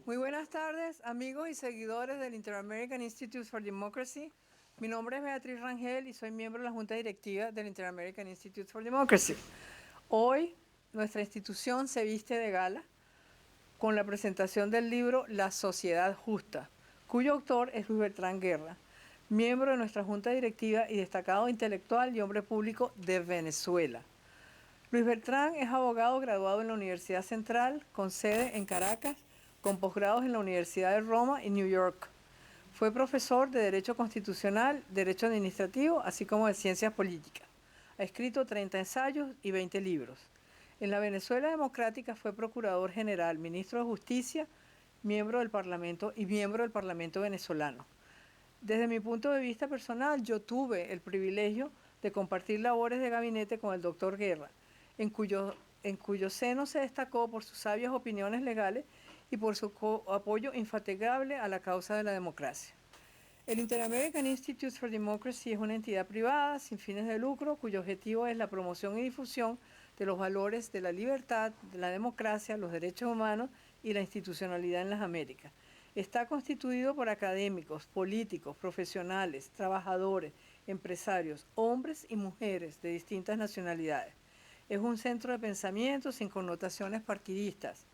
Muy buenas tardes, amigos y seguidores del Inter-American Institute for Democracy. Mi nombre es Beatriz Rangel y soy miembro de la Junta Directiva del Inter-American Institute for Democracy. Hoy, nuestra institución se viste de gala con la presentación del libro La Sociedad Justa, cuyo autor es Luis Bertrán Guerra, miembro de nuestra Junta Directiva y destacado intelectual y hombre público de Venezuela. Luis Bertrán es abogado graduado en la Universidad Central, con sede en Caracas, con posgrados en la Universidad de Roma y New York. Fue profesor de Derecho Constitucional, Derecho Administrativo, así como de Ciencias Políticas. Ha escrito 30 ensayos y 20 libros. En la Venezuela Democrática fue Procurador General, Ministro de Justicia, miembro del Parlamento y miembro del Parlamento venezolano. Desde mi punto de vista personal, yo tuve el privilegio de compartir labores de gabinete con el doctor Guerra, en cuyo seno se destacó por sus sabias opiniones legales y por su apoyo infatigable a la causa de la democracia. El Inter-American Institute for Democracy es una entidad privada sin fines de lucro cuyo objetivo es la promoción y difusión de los valores de la libertad, de la democracia, los derechos humanos y la institucionalidad en las Américas. Está constituido por académicos, políticos, profesionales, trabajadores, empresarios, hombres y mujeres de distintas nacionalidades. Es un centro de pensamiento sin connotaciones partidistas,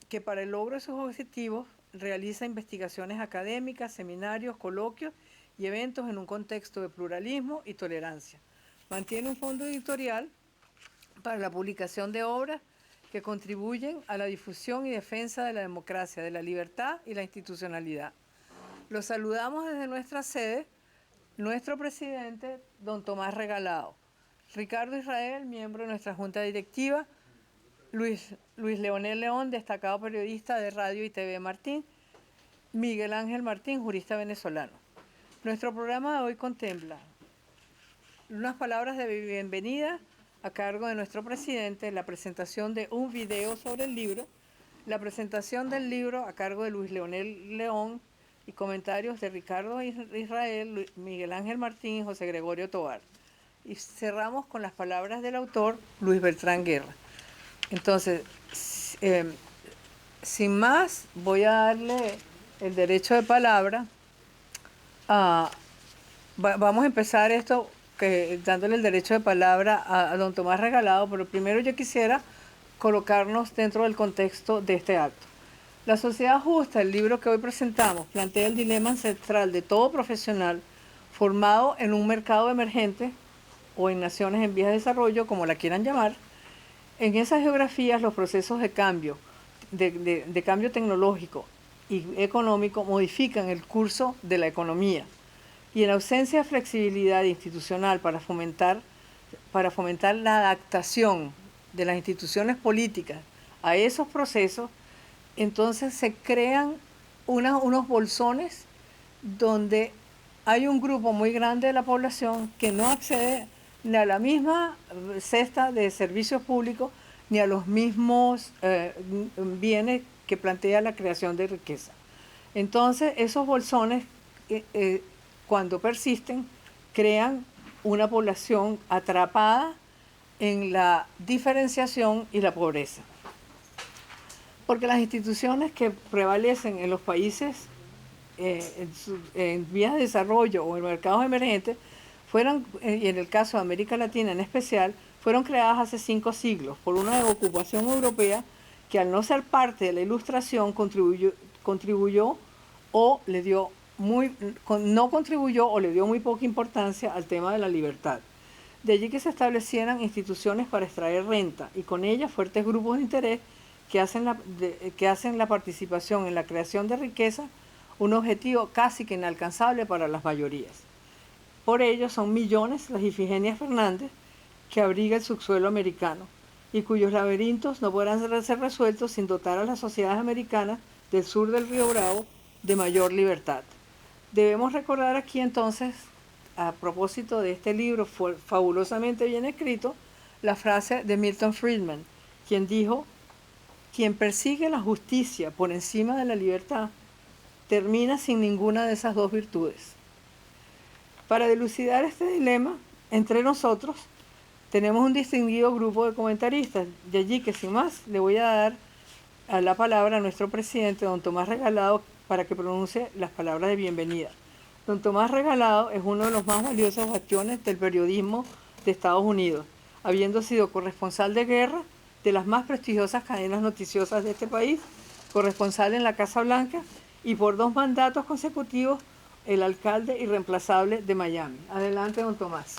que para el logro de sus objetivos realiza investigaciones académicas, seminarios, coloquios y eventos en un contexto de pluralismo y tolerancia. Mantiene un fondo editorial para la publicación de obras que contribuyen a la difusión y defensa de la democracia, de la libertad y la institucionalidad. Los saludamos desde nuestra sede, nuestro presidente, don Tomás Regalado, Ricardo Israel, miembro de nuestra Junta Directiva, Luis Leonel León, destacado periodista de Radio y TV Martín, Miguel Ángel Martín, jurista venezolano. Nuestro programa de hoy contempla unas palabras de bienvenida a cargo de nuestro presidente, la presentación de un video sobre el libro, la presentación del libro a cargo de Luis Leonel León y comentarios de Ricardo Israel, Miguel Ángel Martín y José Gregorio Tovar. Y cerramos con las palabras del autor Luis Bertrán Guerra. Entonces, sin más, voy a darle el derecho de palabra a... Vamos a empezar esto dándole el derecho de palabra a don Tomás Regalado, pero primero yo quisiera colocarnos dentro del contexto de este acto. La Sociedad Justa, el libro que hoy presentamos, plantea el dilema ancestral de todo profesional formado en un mercado emergente o en naciones en vías de desarrollo, como la quieran llamar. En esas geografías los procesos de cambio, de cambio tecnológico y económico modifican el curso de la economía. Y en ausencia de flexibilidad institucional para fomentar la adaptación de las instituciones políticas a esos procesos, entonces se crean unos bolsones donde hay un grupo muy grande de la población que no accede ni a la misma cesta de servicios públicos ni a los mismos bienes que plantea la creación de riqueza. Entonces, esos bolsones, cuando persisten, crean una población atrapada en la diferenciación y la pobreza. Porque las instituciones que prevalecen en los países en vías de desarrollo o en mercados emergentes, y en el caso de América Latina en especial, fueron creadas hace 5 siglos por una ocupación europea que, al no ser parte de la Ilustración, contribuyó o le dio no contribuyó o le dio muy poca importancia al tema de la libertad. De allí que se establecieran instituciones para extraer renta y con ellas fuertes grupos de interés que hacen la participación en la creación de riqueza un objetivo casi que inalcanzable para las mayorías. Por ello son millones las Ifigenias Fernández que abriga el subsuelo americano y cuyos laberintos no podrán ser resueltos sin dotar a las sociedades americanas del sur del Río Bravo de mayor libertad. Debemos recordar aquí entonces, a propósito de este libro fabulosamente bien escrito, la frase de Milton Friedman, quien dijo: quien persigue la justicia por encima de la libertad termina sin ninguna de esas dos virtudes. Para dilucidar este dilema, entre nosotros tenemos un distinguido grupo de comentaristas, de allí que sin más le voy a dar a la palabra a nuestro presidente, don Tomás Regalado, para que pronuncie las palabras de bienvenida. Don Tomás Regalado es uno de los más valiosos bastiones del periodismo de Estados Unidos, habiendo sido corresponsal de guerra de las más prestigiosas cadenas noticiosas de este país, corresponsal en la Casa Blanca y por 2 mandatos consecutivos el alcalde irreemplazable de Miami. Adelante, don Tomás.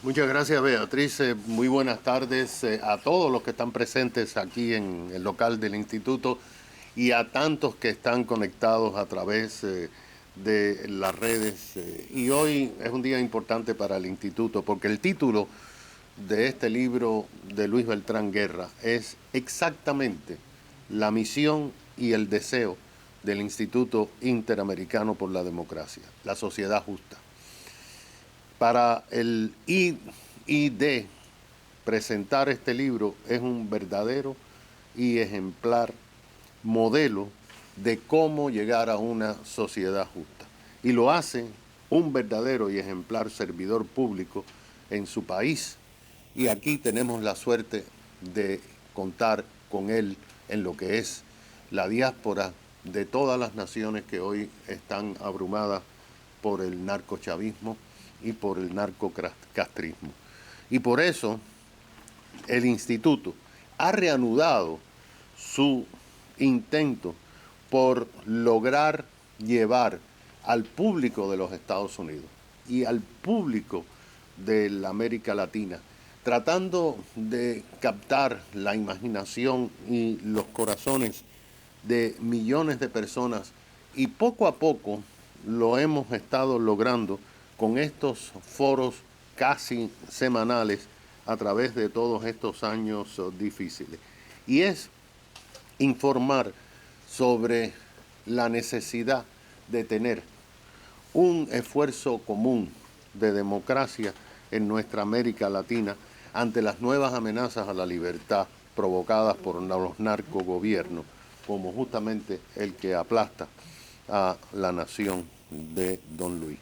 Muchas gracias, Beatriz. Muy buenas tardes a todos los que están presentes aquí en el local del instituto y a tantos que están conectados a través de las redes. Y hoy es un día importante para el instituto porque el título de este libro de Luis Beltrán Guerra es exactamente la misión y el deseo del Instituto Interamericano por la Democracia, la sociedad justa. Para el IID, presentar este libro es un verdadero y ejemplar modelo de cómo llegar a una sociedad justa. Y lo hace un verdadero y ejemplar servidor público en su país. Y aquí tenemos la suerte de contar con él en lo que es la diáspora de todas las naciones que hoy están abrumadas por el narcochavismo y por el narcocastrismo. Y por eso el instituto ha reanudado su intento por lograr llevar al público de los Estados Unidos y al público de la América Latina, tratando de captar la imaginación y los corazones de millones de personas, y poco a poco lo hemos estado logrando con estos foros casi semanales a través de todos estos años difíciles. Y es informar sobre la necesidad de tener un esfuerzo común de democracia en nuestra América Latina ante las nuevas amenazas a la libertad provocadas por los narcogobiernos, como justamente el que aplasta a la nación de Don Luis.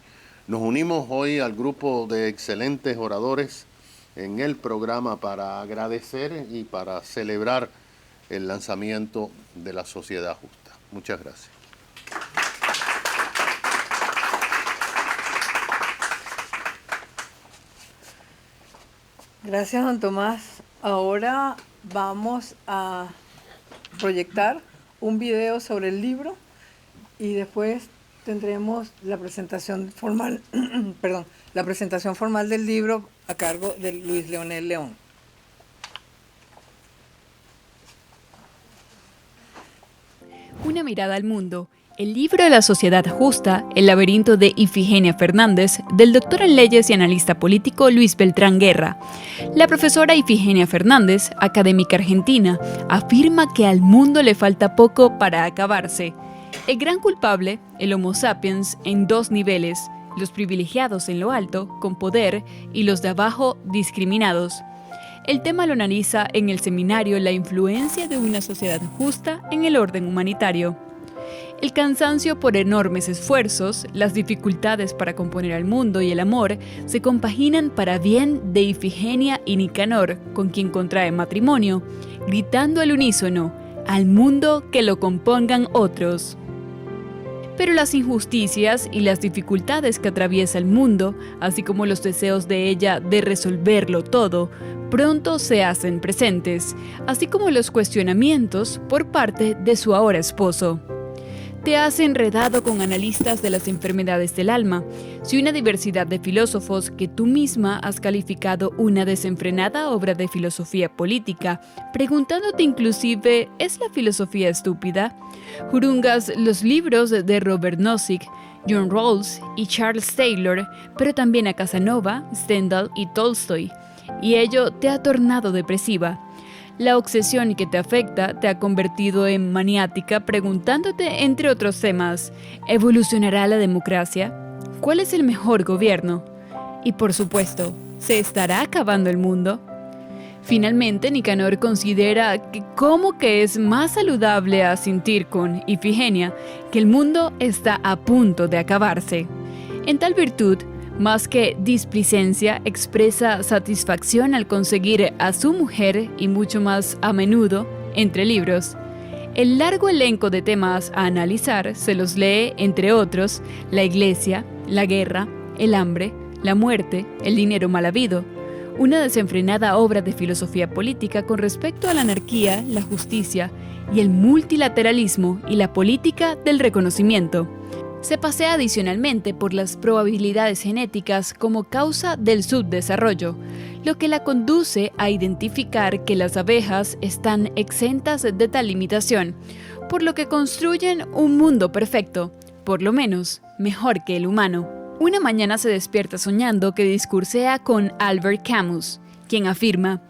Nos unimos hoy al grupo de excelentes oradores en el programa para agradecer y para celebrar el lanzamiento de la Sociedad Justa. Muchas gracias. Gracias, don Tomás. Ahora vamos a proyectar un video sobre el libro y después tendremos la presentación formal, la presentación formal del libro a cargo de Luis Leonel León. Una mirada al mundo. El libro de la Sociedad Justa, El laberinto de Ifigenia Fernández, del doctor en leyes y analista político Luis Beltrán Guerra. La profesora Ifigenia Fernández, académica argentina, afirma que al mundo le falta poco para acabarse. El gran culpable, el Homo sapiens, en 2 niveles, los privilegiados en lo alto, con poder, y los de abajo, discriminados. El tema lo analiza en el seminario La influencia de una sociedad justa en el orden humanitario. El cansancio por enormes esfuerzos, las dificultades para componer al mundo y el amor se compaginan para bien de Ifigenia y Nicanor, con quien contrae matrimonio, gritando al unísono, al mundo que lo compongan otros. Pero las injusticias y las dificultades que atraviesa el mundo, así como los deseos de ella de resolverlo todo, pronto se hacen presentes, así como los cuestionamientos por parte de su ahora esposo. Te has enredado con analistas de las enfermedades del alma, si una diversidad de filósofos que tú misma has calificado una desenfrenada obra de filosofía política, preguntándote inclusive, ¿es la filosofía estúpida? Jurungas los libros de Robert Nozick, John Rawls y Charles Taylor, pero también a Casanova, Stendhal y Tolstoy, y ello te ha tornado depresiva. La obsesión que te afecta te ha convertido en maniática preguntándote, entre otros temas, ¿evolucionará la democracia? ¿Cuál es el mejor gobierno? Y por supuesto, ¿se estará acabando el mundo? Finalmente, Nicanor considera que como que es más saludable asentir con Ifigenia que el mundo está a punto de acabarse. En tal virtud, Más que displicencia, expresa satisfacción al conseguir a su mujer y mucho más a menudo entre libros. El largo elenco de temas a analizar se los lee, entre otros, la iglesia, la guerra, el hambre, la muerte, el dinero mal habido. Una desenfrenada obra de filosofía política con respecto a la anarquía, la justicia y el multilateralismo y la política del reconocimiento. Se pasea adicionalmente por las probabilidades genéticas como causa del subdesarrollo, lo que la conduce a identificar que las abejas están exentas de tal limitación, por lo que construyen un mundo perfecto, por lo menos mejor que el humano. Una mañana se despierta soñando que discursea con Albert Camus, quien afirma: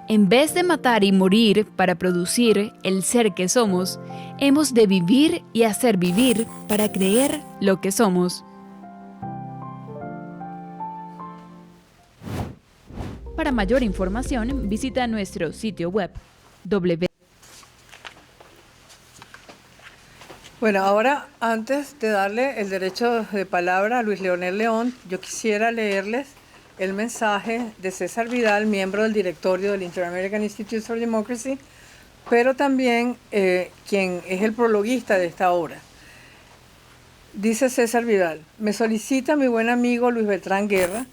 en vez de matar y morir para producir el ser que somos, hemos de vivir y hacer vivir para creer lo que somos. Para mayor información, visita nuestro sitio web www. Bueno, ahora antes de darle el derecho de palabra a Luis Leonel León, yo quisiera leerles el mensaje de César Vidal, miembro del directorio del Inter-American Institute for Democracy, pero también quien es el prologuista de esta obra. Dice César Vidal: me solicita mi buen amigo Luis Beltrán Guerra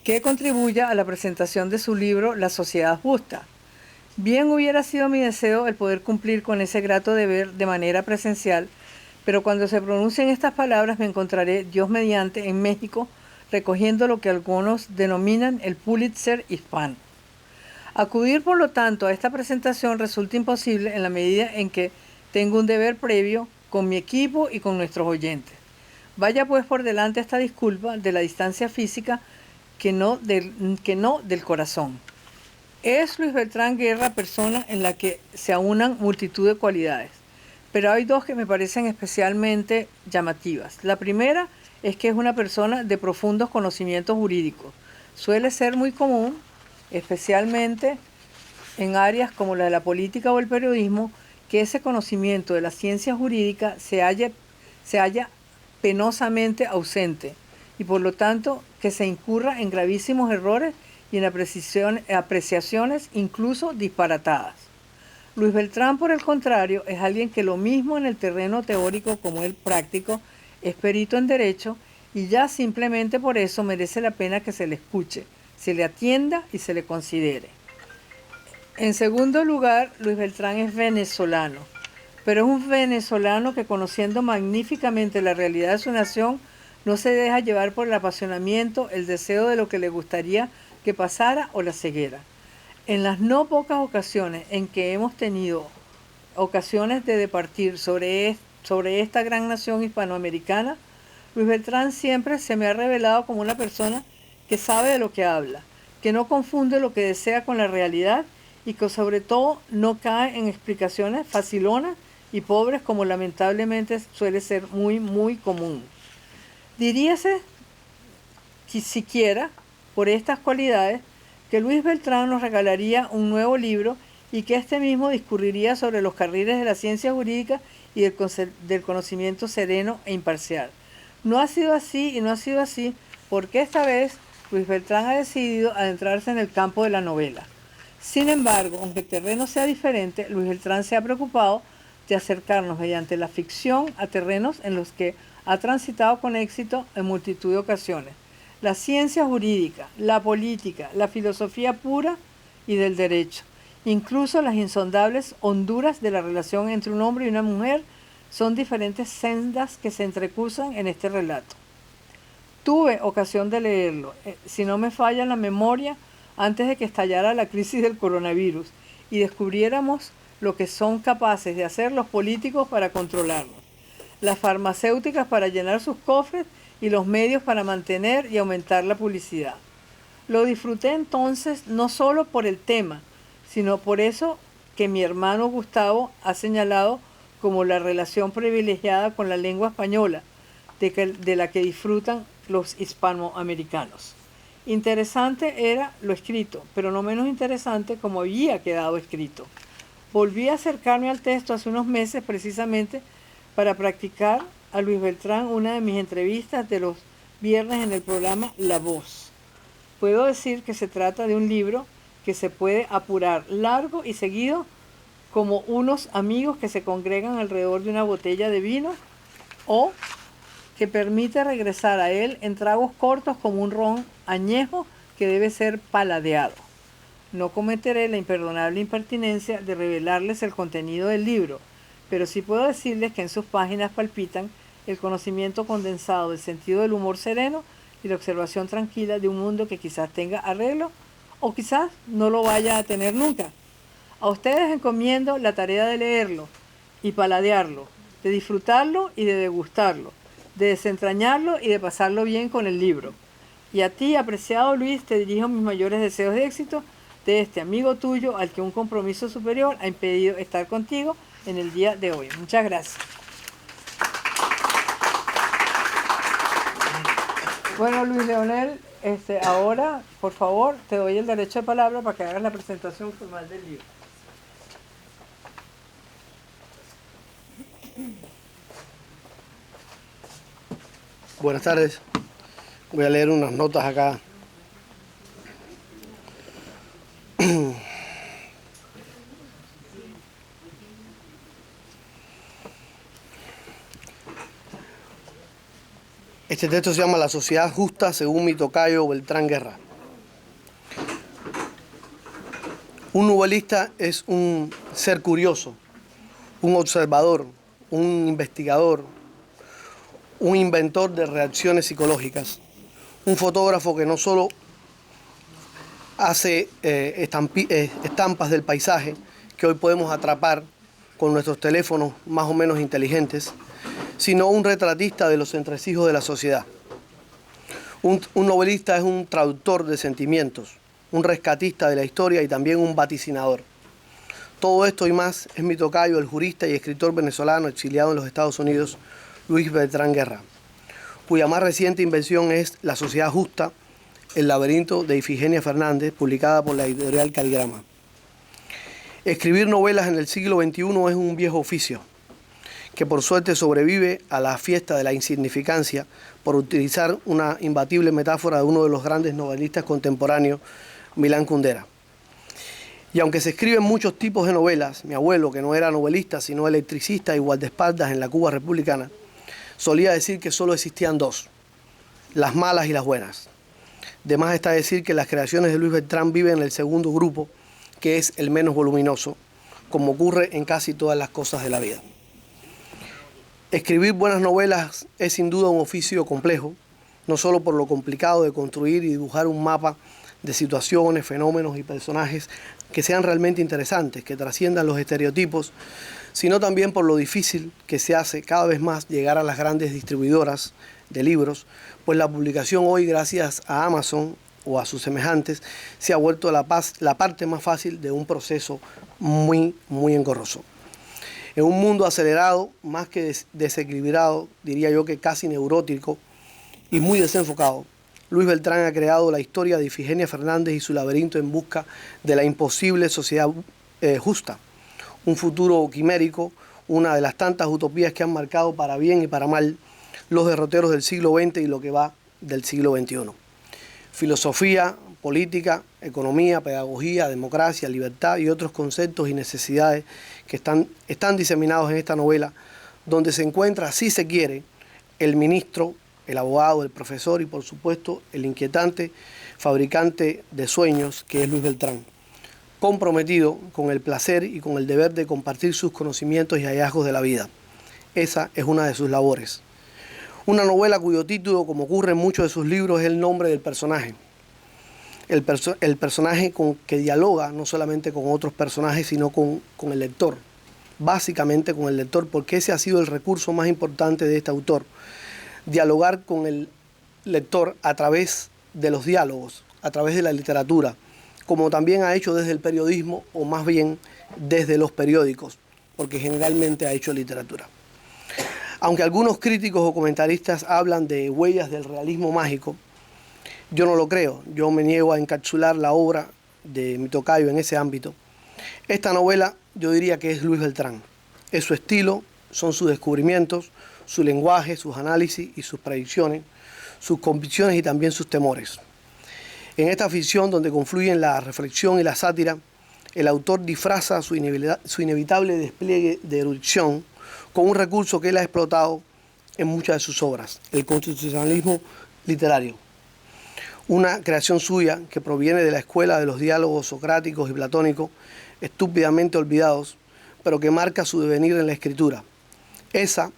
que contribuya a la presentación de su libro La Sociedad Justa. Bien hubiera sido mi deseo el poder cumplir con ese grato deber de manera presencial, pero cuando se pronuncien estas palabras me encontraré, Dios mediante, en México, recogiendo lo que algunos denominan el Pulitzer hispano. Acudir, por lo tanto, a esta presentación resulta imposible en la medida en que tengo un deber previo con mi equipo y con nuestros oyentes. Vaya pues por delante esta disculpa de la distancia física que no del corazón. Es Luis Beltrán Guerra persona en la que se aunan multitud de cualidades, pero hay dos que me parecen especialmente llamativas. La primera es que es una persona de profundos conocimientos jurídicos. Suele ser muy común, especialmente en áreas como la de la política o el periodismo, que ese conocimiento de la ciencia jurídica se halla penosamente ausente y por lo tanto que se incurra en gravísimos errores y en apreciaciones incluso disparatadas. Luis Beltrán, por el contrario, es alguien que lo mismo en el terreno teórico como el práctico es perito en derecho y ya simplemente por eso merece la pena que se le escuche, se le atienda y se le considere. En segundo lugar, Luis Beltrán es venezolano, pero es un venezolano que, conociendo magníficamente la realidad de su nación, no se deja llevar por el apasionamiento, el deseo de lo que le gustaría que pasara o la ceguera. En las no pocas ocasiones en que hemos tenido ocasiones de departir sobre esta gran nación hispanoamericana, Luis Beltrán siempre se me ha revelado como una persona que sabe de lo que habla, que no confunde lo que desea con la realidad y que sobre todo no cae en explicaciones facilonas y pobres como lamentablemente suele ser muy, muy común. Diríase que siquiera por estas cualidades que Luis Beltrán nos regalaría un nuevo libro y que este mismo discurriría sobre los carriles de la ciencia jurídica y del conocimiento sereno e imparcial. No ha sido así y no ha sido así porque esta vez Luis Beltrán ha decidido adentrarse en el campo de la novela. Sin embargo, aunque el terreno sea diferente, Luis Beltrán se ha preocupado de acercarnos mediante la ficción a terrenos en los que ha transitado con éxito en multitud de ocasiones: la ciencia jurídica, la política, la filosofía pura y del derecho. Incluso las insondables honduras de la relación entre un hombre y una mujer son diferentes sendas que se entrecruzan en este relato. Tuve ocasión de leerlo, si no me falla la memoria, antes de que estallara la crisis del coronavirus y descubriéramos lo que son capaces de hacer los políticos para controlarnos, las farmacéuticas para llenar sus cofres y los medios para mantener y aumentar la publicidad. Lo disfruté entonces no solo por el tema, sino por eso que mi hermano Gustavo ha señalado como la relación privilegiada con la lengua española, de la que disfrutan los hispanoamericanos. Interesante era lo escrito, pero no menos interesante como había quedado escrito. Volví a acercarme al texto hace unos meses precisamente para practicar a Luis Beltrán una de mis entrevistas de los viernes en el programa La Voz. Puedo decir que se trata de un libro que se puede apurar largo y seguido como unos amigos que se congregan alrededor de una botella de vino, o que permite regresar a él en tragos cortos como un ron añejo que debe ser paladeado. No cometeré la imperdonable impertinencia de revelarles el contenido del libro, pero sí puedo decirles que en sus páginas palpitan el conocimiento condensado del sentido del humor sereno y la observación tranquila de un mundo que quizás tenga arreglo o quizás no lo vaya a tener nunca. A ustedes encomiendo la tarea de leerlo y paladearlo, de disfrutarlo y de degustarlo, de desentrañarlo y de pasarlo bien con el libro. Y a ti, apreciado Luis, te dirijo mis mayores deseos de éxito de este amigo tuyo al que un compromiso superior ha impedido estar contigo en el día de hoy. Muchas gracias. Bueno, Luis Leonel, ahora, por favor, te doy el derecho de palabra para que hagas la presentación formal del libro. Buenas tardes. Voy a leer unas notas acá. Este texto se llama La sociedad justa según mi tocayo Beltrán Guerra. Un novelista es un ser curioso, un observador, un investigador, un inventor de reacciones psicológicas, un fotógrafo que no solo hace estampas del paisaje que hoy podemos atrapar con nuestros teléfonos más o menos inteligentes, sino un retratista de los entresijos de la sociedad. Un novelista es un traductor de sentimientos, un rescatista de la historia y también un vaticinador. Todo esto y más es mi tocayo, el jurista y escritor venezolano exiliado en los Estados Unidos, Luis Beltrán Guerra, cuya más reciente invención es La sociedad justa, el laberinto de Ifigenia Fernández, publicada por la editorial Caligrama. Escribir novelas en el siglo XXI es un viejo oficio, que por suerte sobrevive a la fiesta de la insignificancia, por utilizar una imbatible metáfora de uno de los grandes novelistas contemporáneos, Milán Kundera. Y aunque se escriben muchos tipos de novelas, mi abuelo, que no era novelista, sino electricista y guardaespaldas en la Cuba republicana, solía decir que solo existían dos, las malas y las buenas. De más está decir que las creaciones de Luis Beltrán viven en el segundo grupo, que es el menos voluminoso, como ocurre en casi todas las cosas de la vida. Escribir buenas novelas es sin duda un oficio complejo, no solo por lo complicado de construir y dibujar un mapa de situaciones, fenómenos y personajes que sean realmente interesantes, que trasciendan los estereotipos, sino también por lo difícil que se hace cada vez más llegar a las grandes distribuidoras de libros, pues la publicación hoy, gracias a Amazon o a sus semejantes, se ha vuelto la parte más fácil de un proceso muy engorroso. En un mundo acelerado, más que desequilibrado, diría yo que casi neurótico y muy desenfocado, Luis Beltrán ha creado la historia de Ifigenia Fernández y su laberinto en busca de la imposible sociedad justa, un futuro quimérico, una de las tantas utopías que han marcado para bien y para mal los derroteros del siglo XX y lo que va del siglo XXI. Filosofía, política, economía, pedagogía, democracia, libertad y otros conceptos y necesidades que están diseminados en esta novela, donde se encuentra, si se quiere, el ministro, el abogado, el profesor y, por supuesto, el inquietante fabricante de sueños que es Luis Beltrán, comprometido con el placer y con el deber de compartir sus conocimientos y hallazgos de la vida. Esa es una de sus labores. Una novela cuyo título, como ocurre en muchos de sus libros, es el nombre del personaje. El personaje que dialoga no solamente con otros personajes, sino con el lector. Básicamente con el lector, porque ese ha sido el recurso más importante de este autor. Dialogar con el lector a través de los diálogos, a través de la literatura, como también ha hecho desde el periodismo, o más bien desde los periódicos, porque generalmente ha hecho literatura. Aunque algunos críticos o comentaristas hablan de huellas del realismo mágico, yo no lo creo. Yo me niego a encapsular la obra de mi tocayo en ese ámbito. Esta novela yo diría que es Luis Beltrán. Es su estilo, son sus descubrimientos, su lenguaje, sus análisis y sus predicciones, sus convicciones y también sus temores. En esta ficción, donde confluyen la reflexión y la sátira, el autor disfraza su inevitable despliegue de erudición con un recurso que él ha explotado en muchas de sus obras, el constitucionalismo literario. Una creación suya que proviene de la escuela de los diálogos socráticos y platónicos, estúpidamente olvidados, pero que marca su devenir en la escritura. Esa,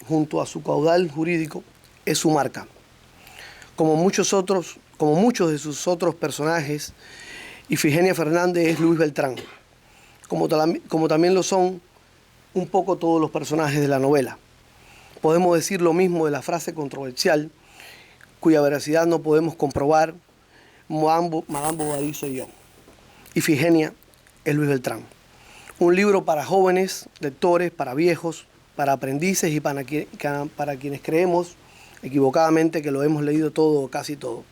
junto a su caudal jurídico, es su marca. Como muchos de sus otros personajes, Ifigenia Fernández es Luis Beltrán, como también lo son un poco todos los personajes de la novela. Podemos decir lo mismo de la frase controversial, cuya veracidad no podemos comprobar, Madame Bovary soy yo. Ifigenia es Luis Beltrán. Un libro para jóvenes lectores, para viejos, para aprendices y para quienes creemos equivocadamente que lo hemos leído todo o casi todo.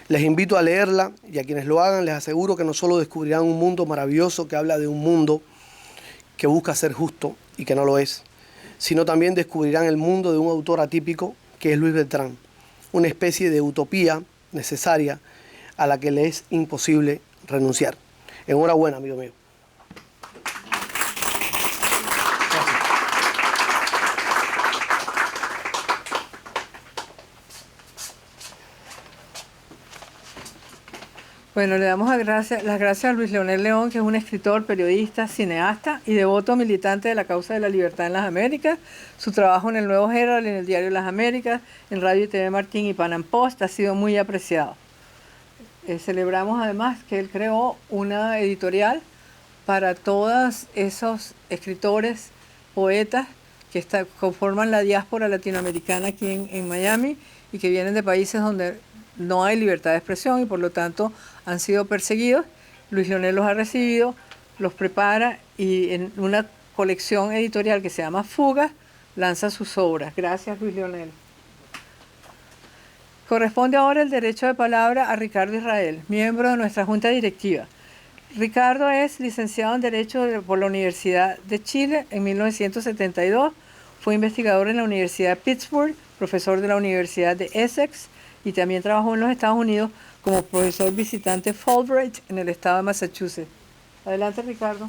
Les invito a leerla y a quienes lo hagan les aseguro que no solo descubrirán un mundo maravilloso que habla de un mundo que busca ser justo y que no lo es, sino también descubrirán el mundo de un autor atípico que es Luis Beltrán, una especie de utopía necesaria a la que le es imposible renunciar. Enhorabuena, amigo mío. Bueno, le damos las gracias a Luis Leonel León, que es un escritor, periodista, cineasta y devoto militante de la causa de la libertad en las Américas. Su trabajo en el Nuevo Herald, en el Diario Las Américas, en Radio y TV Martín y Pan Am Post ha sido muy apreciado. Celebramos además que él creó una editorial para todos esos escritores, poetas que conforman la diáspora latinoamericana aquí en Miami y que vienen de países donde no hay libertad de expresión y por lo tanto han sido perseguidos. Luis Leonel los ha recibido, los prepara y en una colección editorial que se llama Fugas lanza sus obras. Gracias, Luis Leonel. Corresponde ahora el derecho de palabra a Ricardo Israel, miembro de nuestra Junta Directiva. Ricardo es licenciado en Derecho por la Universidad de Chile en 1972, fue investigador en la Universidad de Pittsburgh, profesor de la Universidad de Essex, y también trabajó en los Estados Unidos como profesor visitante Fulbright en el estado de Massachusetts. Adelante, Ricardo.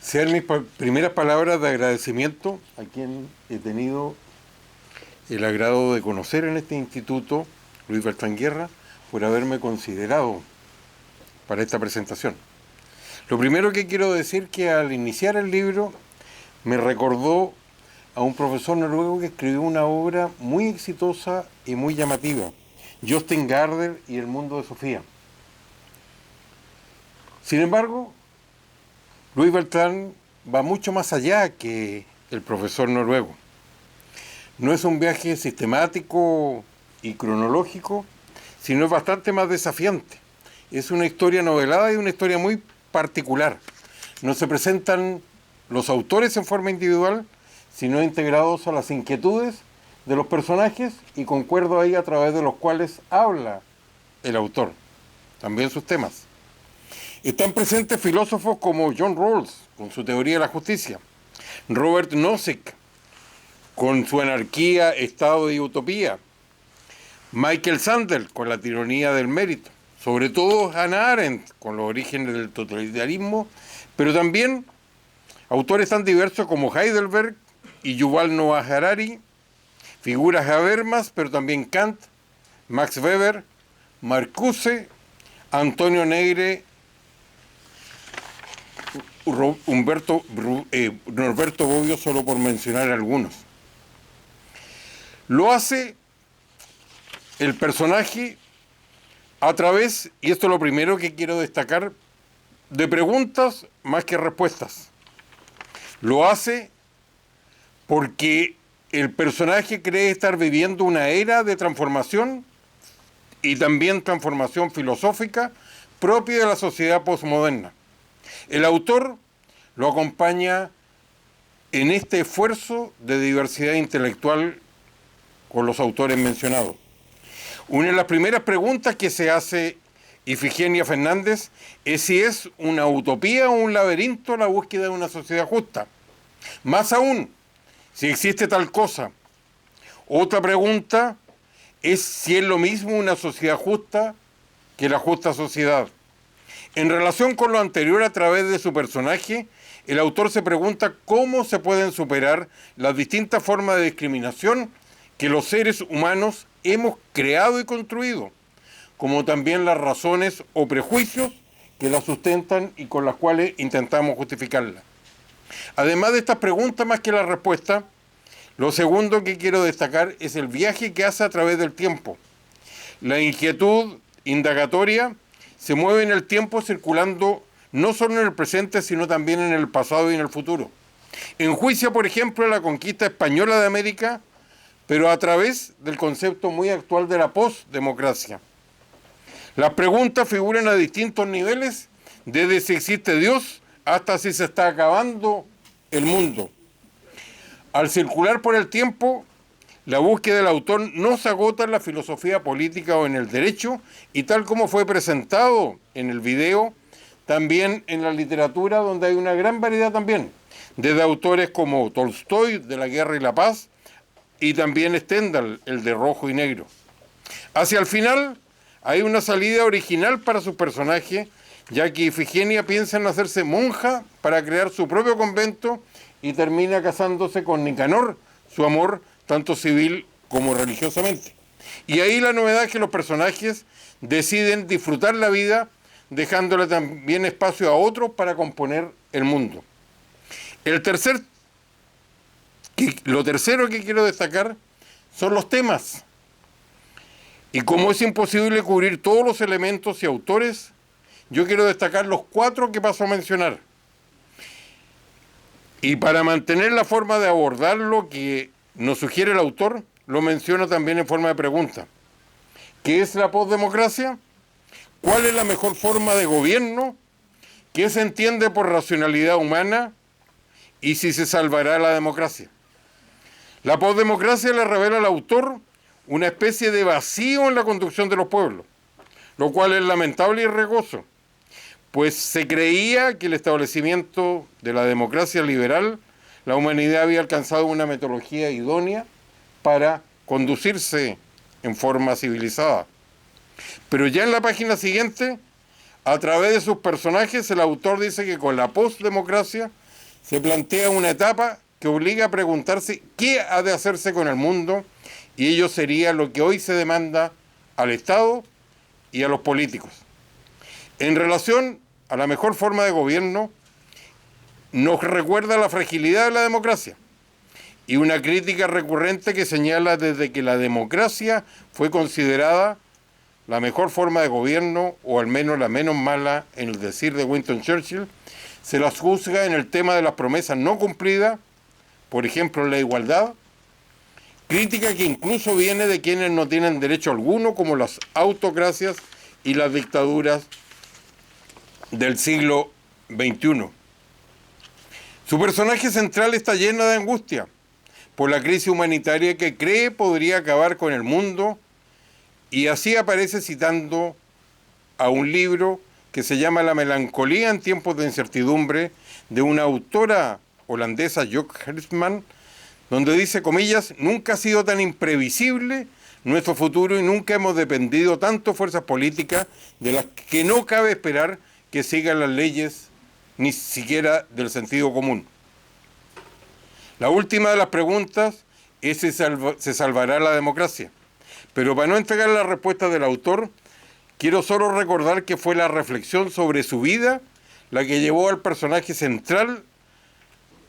Sean mis primeras palabras de agradecimiento a quien he tenido el agrado de conocer en este instituto, Luis Beltrán Guerra, por haberme considerado para esta presentación. Lo primero que quiero decir que al iniciar el libro me recordó a un profesor noruego que escribió una obra muy exitosa y muy llamativa, Jostein Gaarder y el mundo de Sofía. Sin embargo, Luis Beltrán va mucho más allá que el profesor noruego. No es un viaje sistemático y cronológico, sino es bastante más desafiante. Es una historia novelada y una historia muy particular. No se presentan los autores en forma individual, sino integrados a las inquietudes de los personajes y concuerdo ahí a través de los cuales habla el autor, también sus temas. Están presentes filósofos como John Rawls, con su teoría de la justicia, Robert Nozick, con su anarquía, estado y utopía, Michael Sandel, con la tiranía del mérito, sobre todo Hannah Arendt, con los orígenes del totalitarismo, pero también autores tan diversos como Heidelberg y Yuval Noah Harari, figuras Habermas, pero también Kant, Max Weber, Marcuse, Antonio Negre, Norberto Bobbio, solo por mencionar algunos. Lo hace el personaje a través, y esto es lo primero que quiero destacar, de preguntas más que respuestas. Lo hace porque el personaje cree estar viviendo una era de transformación y también transformación filosófica propia de la sociedad posmoderna. El autor lo acompaña en este esfuerzo de diversidad intelectual con los autores mencionados. Una de las primeras preguntas que se hace Ifigenia Fernández es si es una utopía o un laberinto la búsqueda de una sociedad justa. Más aún, si existe tal cosa. Otra pregunta es si es lo mismo una sociedad justa que la justa sociedad. En relación con lo anterior, a través de su personaje, el autor se pregunta cómo se pueden superar las distintas formas de discriminación que los seres humanos hemos creado y construido, como también las razones o prejuicios que la sustentan y con las cuales intentamos justificarla. Además de estas preguntas, más que la respuesta, lo segundo que quiero destacar es el viaje que hace a través del tiempo. La inquietud indagatoria se mueve en el tiempo circulando no solo en el presente, sino también en el pasado y en el futuro. Enjuicia, por ejemplo, la conquista española de América, pero a través del concepto muy actual de la postdemocracia. Las preguntas figuran a distintos niveles, desde si existe Dios hasta si se está acabando el mundo. Al circular por el tiempo, la búsqueda del autor no se agota en la filosofía política o en el derecho, y tal como fue presentado en el video, también en la literatura, donde hay una gran variedad también, desde autores como Tolstoy, de La Guerra y la Paz, y también Stendhal, el de Rojo y Negro. Hacia el final, hay una salida original para su personaje, ya que Ifigenia piensa en hacerse monja para crear su propio convento y termina casándose con Nicanor, su amor, tanto civil como religiosamente. Y ahí la novedad es que los personajes deciden disfrutar la vida, dejándole también espacio a otros para componer el mundo. Lo tercero que quiero destacar son los temas. Y como es imposible cubrir todos los elementos y autores, yo quiero destacar los 4 que paso a mencionar. Y para mantener la forma de abordarlo que nos sugiere el autor, lo menciono también en forma de pregunta. ¿Qué es la posdemocracia? ¿Cuál es la mejor forma de gobierno? ¿Qué se entiende por racionalidad humana? ¿Y si se salvará la democracia? La posdemocracia le revela al autor una especie de vacío en la conducción de los pueblos, lo cual es lamentable y riesgoso, pues se creía que el establecimiento de la democracia liberal, la humanidad había alcanzado una metodología idónea para conducirse en forma civilizada. Pero ya en la página siguiente, a través de sus personajes, el autor dice que con la postdemocracia se plantea una etapa que obliga a preguntarse qué ha de hacerse con el mundo, y ello sería lo que hoy se demanda al Estado y a los políticos. En relación a la mejor forma de gobierno, nos recuerda la fragilidad de la democracia y una crítica recurrente que señala desde que la democracia fue considerada la mejor forma de gobierno, o al menos la menos mala, en el decir de Winston Churchill, se las juzga en el tema de las promesas no cumplidas, por ejemplo la igualdad, crítica que incluso viene de quienes no tienen derecho alguno, como las autocracias y las dictaduras del siglo XXI. Su personaje central está lleno de angustia por la crisis humanitaria que cree podría acabar con el mundo, y así aparece citando a un libro que se llama La melancolía en tiempos de incertidumbre, de una autora holandesa, Joke Hertzman, donde dice, comillas, nunca ha sido tan imprevisible nuestro futuro y nunca hemos dependido tanto de fuerzas políticas de las que no cabe esperar que sigan las leyes, ni siquiera del sentido común. La última de las preguntas es si se salvará la democracia. Pero para no entregar la respuesta del autor, quiero solo recordar que fue la reflexión sobre su vida la que llevó al personaje central,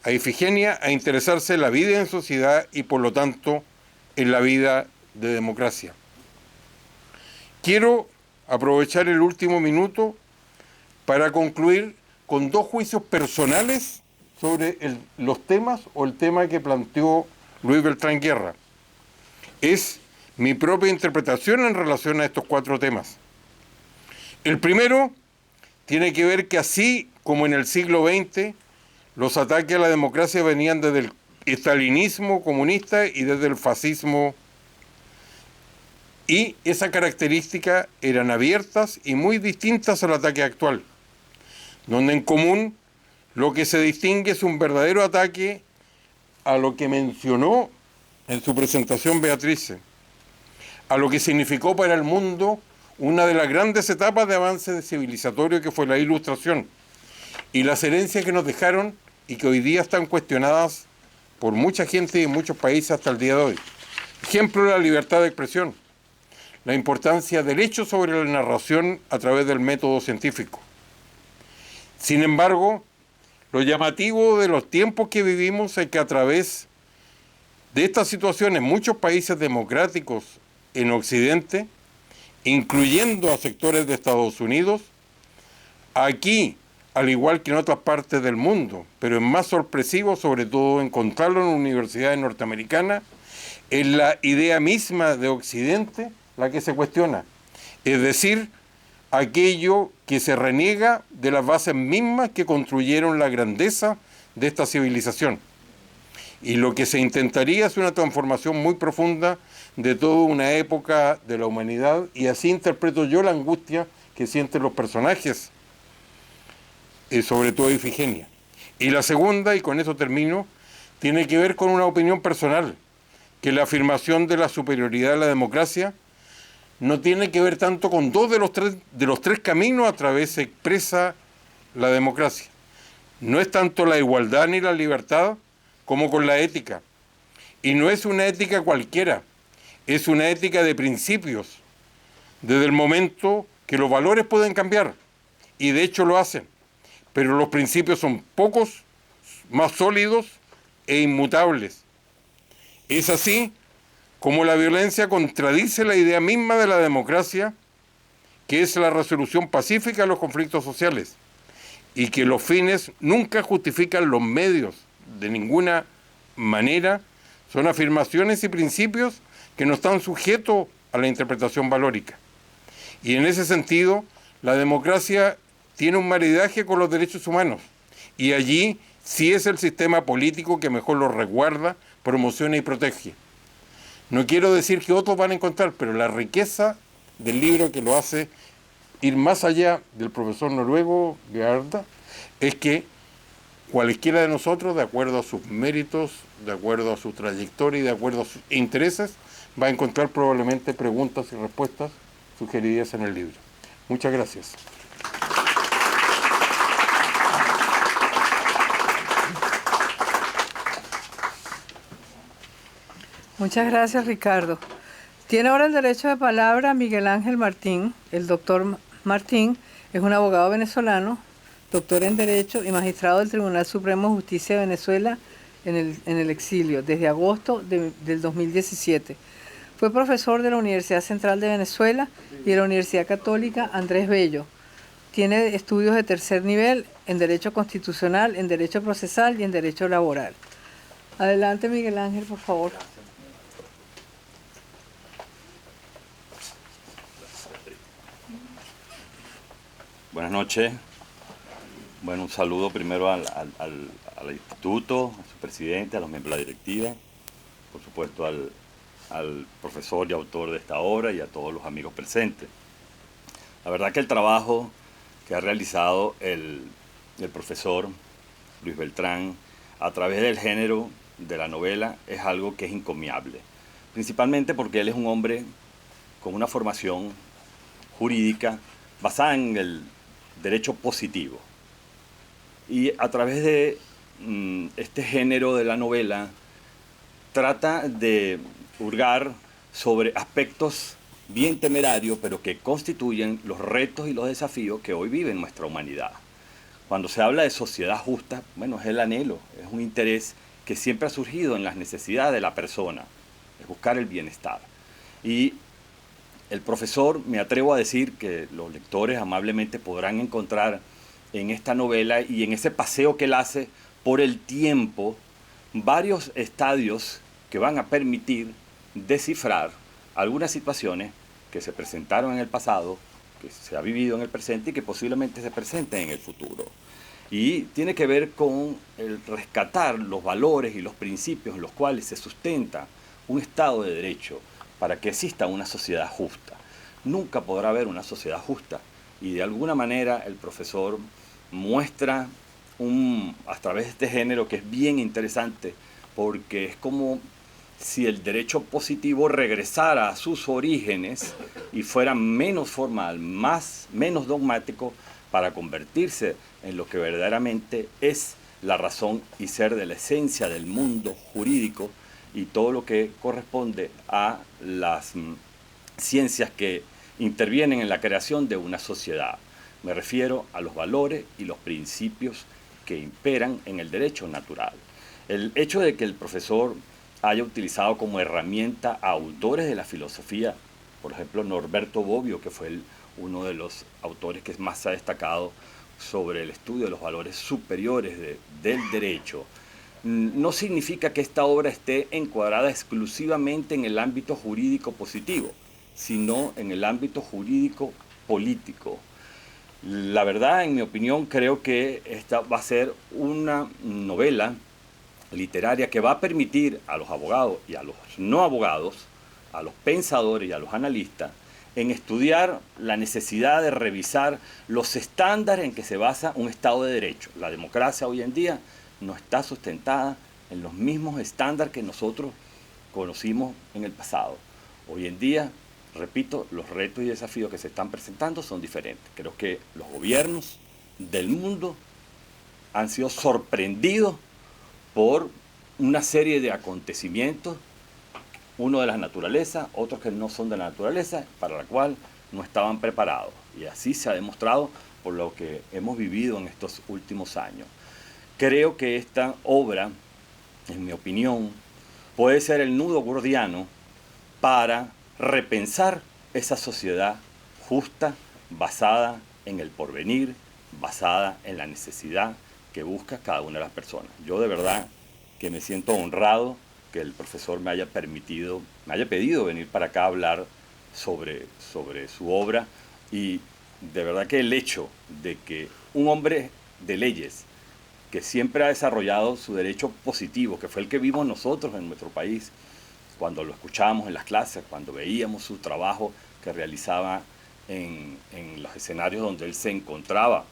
a Ifigenia, a interesarse en la vida en sociedad y por lo tanto en la vida de democracia. Quiero aprovechar el último minuto para concluir con 2 juicios personales sobre los temas o el tema que planteó Luis Beltrán Guerra. Es mi propia interpretación en relación a estos 4 temas. El primero tiene que ver que así como en el siglo XX, los ataques a la democracia venían desde el estalinismo comunista y desde el fascismo y esa característica eran abiertas y muy distintas al ataque actual, donde en común lo que se distingue es un verdadero ataque a lo que mencionó en su presentación Beatriz, a lo que significó para el mundo una de las grandes etapas de avance civilizatorio que fue la Ilustración, y las herencias que nos dejaron y que hoy día están cuestionadas por mucha gente y en muchos países hasta el día de hoy. Ejemplo, la libertad de expresión, la importancia del hecho sobre la narración a través del método científico. Sin embargo, lo llamativo de los tiempos que vivimos es que a través de estas situaciones muchos países democráticos en Occidente, incluyendo a sectores de Estados Unidos, aquí, al igual que en otras partes del mundo, pero es más sorpresivo sobre todo encontrarlo en universidades norteamericanas, es la idea misma de Occidente la que se cuestiona. Es decir, aquello que se reniega de las bases mismas que construyeron la grandeza de esta civilización. Y lo que se intentaría es una transformación muy profunda de toda una época de la humanidad, y así interpreto yo la angustia que sienten los personajes, sobre todo Ifigenia. Y la segunda, y con eso termino, tiene que ver con una opinión personal, que la afirmación de la superioridad de la democracia no tiene que ver tanto con dos de los tres caminos a través se expresa la democracia. No es tanto la igualdad ni la libertad como con la ética. Y no es una ética cualquiera, es una ética de principios, desde el momento que los valores pueden cambiar, y de hecho lo hacen, pero los principios son pocos, más sólidos e inmutables. Es así como la violencia contradice la idea misma de la democracia, que es la resolución pacífica de los conflictos sociales, y que los fines nunca justifican los medios de ninguna manera, son afirmaciones y principios que no están sujetos a la interpretación valórica. Y en ese sentido, la democracia tiene un maridaje con los derechos humanos, y allí sí es el sistema político que mejor los resguarda, promociona y protege. No quiero decir que otros van a encontrar, pero la riqueza del libro que lo hace ir más allá del profesor noruego Gerda es que cualquiera de nosotros, de acuerdo a sus méritos, de acuerdo a su trayectoria y de acuerdo a sus intereses, va a encontrar probablemente preguntas y respuestas sugeridas en el libro. Muchas gracias. Muchas gracias, Ricardo. Tiene ahora el derecho de palabra Miguel Ángel Martín. El doctor Martín es un abogado venezolano, doctor en Derecho y magistrado del Tribunal Supremo de Justicia de Venezuela en el exilio desde agosto del 2017. Fue profesor de la Universidad Central de Venezuela y de la Universidad Católica Andrés Bello. Tiene estudios de tercer nivel en Derecho Constitucional, en Derecho Procesal y en Derecho Laboral. Adelante, Miguel Ángel, por favor. Buenas noches. Bueno, un saludo primero al instituto, a su presidente, a los miembros de la directiva, por supuesto al profesor y autor de esta obra y a todos los amigos presentes. La verdad que el trabajo que ha realizado el profesor Luis Beltrán a través del género de la novela es algo que es encomiable, principalmente porque él es un hombre con una formación jurídica basada en el derecho positivo. Y a través de este género de la novela trata de hurgar sobre aspectos bien temerarios, pero que constituyen los retos y los desafíos que hoy vive nuestra humanidad. Cuando se habla de sociedad justa, bueno, es el anhelo, es un interés que siempre ha surgido en las necesidades de la persona, es buscar el bienestar. Y el profesor, me atrevo a decir que los lectores amablemente podrán encontrar en esta novela y en ese paseo que él hace por el tiempo varios estadios que van a permitir descifrar algunas situaciones que se presentaron en el pasado, que se ha vivido en el presente y que posiblemente se presenten en el futuro. Y tiene que ver con el rescatar los valores y los principios en los cuales se sustenta un Estado de Derecho, para que exista una sociedad justa. Nunca podrá haber una sociedad justa, y de alguna manera el profesor muestra a través de este género que es bien interesante, porque es como si el derecho positivo regresara a sus orígenes y fuera menos formal, menos dogmático, para convertirse en lo que verdaderamente es la razón y ser de la esencia del mundo jurídico y todo lo que corresponde a las ciencias que intervienen en la creación de una sociedad. Me refiero a los valores y los principios que imperan en el derecho natural. El hecho de que el profesor haya utilizado como herramienta a autores de la filosofía, por ejemplo Norberto Bobbio, que fue uno de los autores que más se ha destacado sobre el estudio de los valores superiores del derecho, no significa que esta obra esté encuadrada exclusivamente en el ámbito jurídico positivo, sino en el ámbito jurídico político. La verdad, en mi opinión, creo que esta va a ser una novela literaria que va a permitir a los abogados y a los no abogados, a los pensadores y a los analistas, en estudiar la necesidad de revisar los estándares en que se basa un Estado de Derecho. La democracia hoy en día no está sustentada en los mismos estándares que nosotros conocimos en el pasado. Hoy en día, repito, los retos y desafíos que se están presentando son diferentes. Creo que los gobiernos del mundo han sido sorprendidos por una serie de acontecimientos, uno de la naturaleza, otros que no son de la naturaleza, para la cual no estaban preparados. Y así se ha demostrado por lo que hemos vivido en estos últimos años. Creo que esta obra, en mi opinión, puede ser el nudo gordiano para repensar esa sociedad justa, basada en el porvenir, basada en la necesidad que busca cada una de las personas. Yo de verdad que me siento honrado que el profesor me haya pedido venir para acá a hablar sobre su obra, y de verdad que el hecho de que un hombre de leyes que siempre ha desarrollado su derecho positivo, que fue el que vimos nosotros en nuestro país, cuando lo escuchábamos en las clases, cuando veíamos su trabajo que realizaba en los escenarios donde él se encontraba,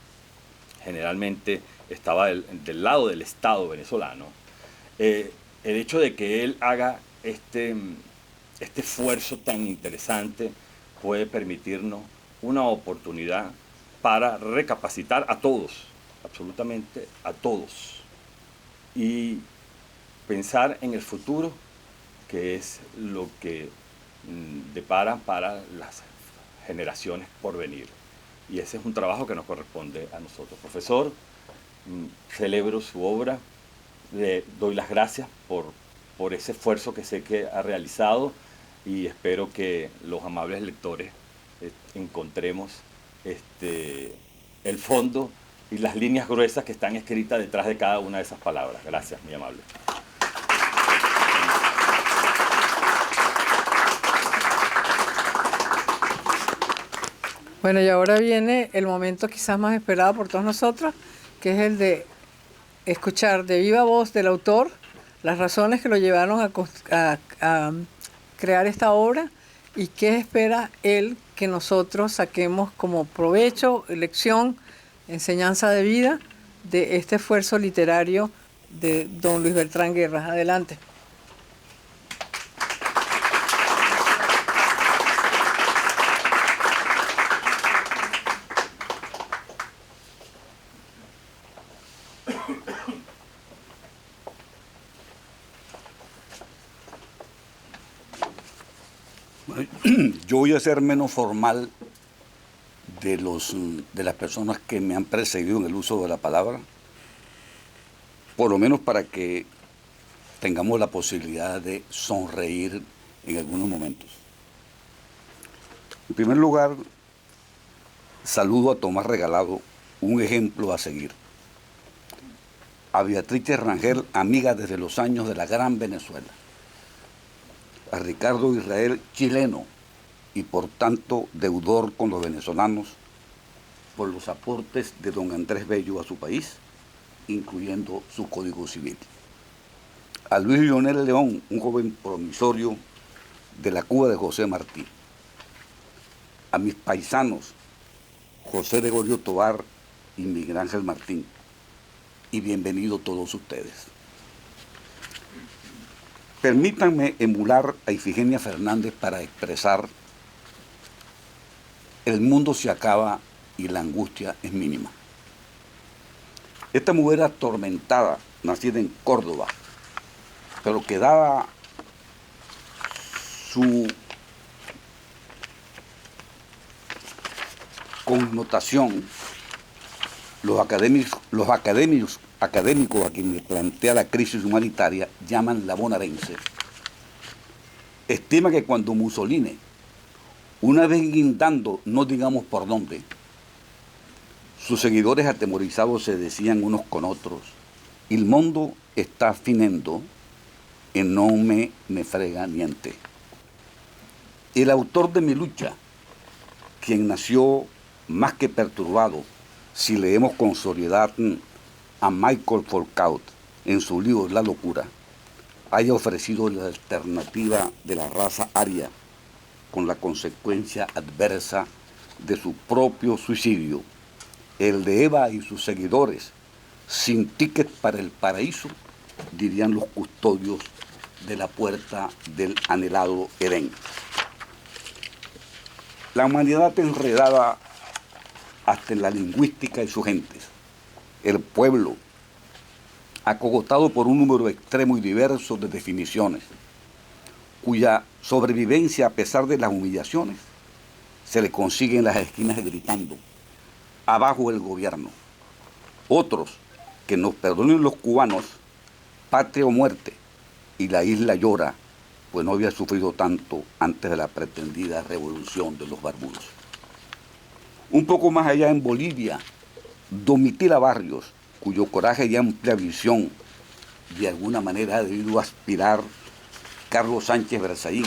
generalmente estaba del lado del Estado venezolano, el hecho de que él haga este esfuerzo tan interesante puede permitirnos una oportunidad para recapacitar a todos, absolutamente a todos, y pensar en el futuro, que es lo que depara para las generaciones por venir. Y ese es un trabajo que nos corresponde a nosotros. Profesor, celebro su obra, le doy las gracias por ese esfuerzo que sé que ha realizado, y espero que los amables lectores encontremos el fondo y las líneas gruesas que están escritas detrás de cada una de esas palabras. Gracias, muy amable. Bueno, y ahora viene el momento quizás más esperado por todos nosotros, que es el de escuchar de viva voz del autor las razones que lo llevaron a crear esta obra y qué espera él que nosotros saquemos como provecho, lección, enseñanza de vida de este esfuerzo literario de don Luis Beltrán Guerra. Adelante. Yo voy a ser menos formal de las personas que me han precedido en el uso de la palabra, por lo menos para que tengamos la posibilidad de sonreír en algunos momentos. En primer lugar, saludo a Tomás Regalado, un ejemplo a seguir. A Beatriz Rangel, amiga desde los años de la Gran Venezuela. A Ricardo Israel, chileno, y por tanto deudor con los venezolanos por los aportes de don Andrés Bello a su país, incluyendo su Código Civil. A Luis Leonel León, un joven promisorio de la Cuba de José Martí, a mis paisanos José Gregorio Tobar y Miguel Ángel Martín, y bienvenidos todos ustedes. Permítanme emular a Ifigenia Fernández para expresar: el mundo se acaba y la angustia es mínima. Esta mujer atormentada, nacida en Córdoba, pero que daba su connotación, los académicos a quienes plantea la crisis humanitaria llaman la bonaerense, estima que cuando Mussolini, una vez guindando, no digamos por dónde, sus seguidores atemorizados se decían unos con otros: il mondo está finendo e non me frega niente. El autor de Mi lucha, quien nació más que perturbado, si leemos con seriedad a Michael Foucault en su libro La locura, haya ofrecido la alternativa de la raza aria con la consecuencia adversa de su propio suicidio, el de Eva y sus seguidores, sin ticket para el paraíso, dirían los custodios de la puerta del anhelado Edén. La humanidad enredada hasta en la lingüística y sus gentes. El pueblo, acogotado por un número extremo y diverso de definiciones, cuya sobrevivencia, a pesar de las humillaciones, se le consigue en las esquinas gritando: abajo el gobierno. Otros, que nos perdonen los cubanos, patria o muerte, y la isla llora, pues no había sufrido tanto antes de la pretendida revolución de los barbudos. Un poco más allá, en Bolivia, Domitila Barrios, cuyo coraje y amplia visión de alguna manera ha debido aspirar Carlos Sánchez Berzaín,